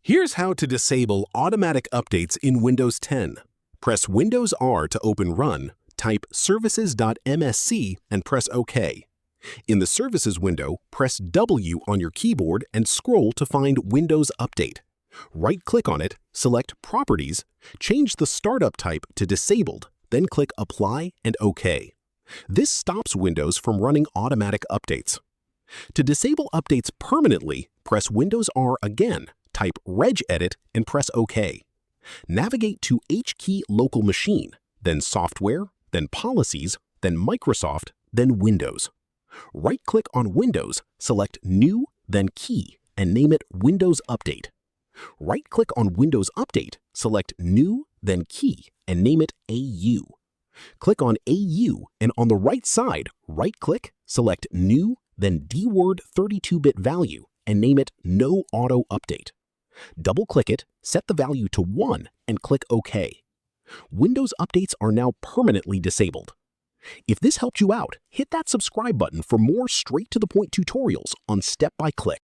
Here's how to disable automatic updates in Windows 10. Press Windows R to open Run, type services.msc and press OK. In the Services window, press W on your keyboard and scroll to find Windows Update. Right-click on it, select Properties, change the startup type to Disabled, then click Apply and OK. This stops Windows from running automatic updates. To disable updates permanently, press Windows R again, type regedit and press OK. Navigate to HKey Local Machine, then Software, then Policies, then Microsoft, then Windows. Right-click on Windows, select New, then Key, and name it Windows Update. Right-click on Windows Update, select New, then Key, and name it AU. Click on AU, and on the right side, right-click, select New, then DWORD 32-bit value, and name it No Auto Update. Double-click it, set the value to 1, and click OK. Windows updates are now permanently disabled. If this helped you out, hit that subscribe button for more straight-to-the-point tutorials on step-by-click.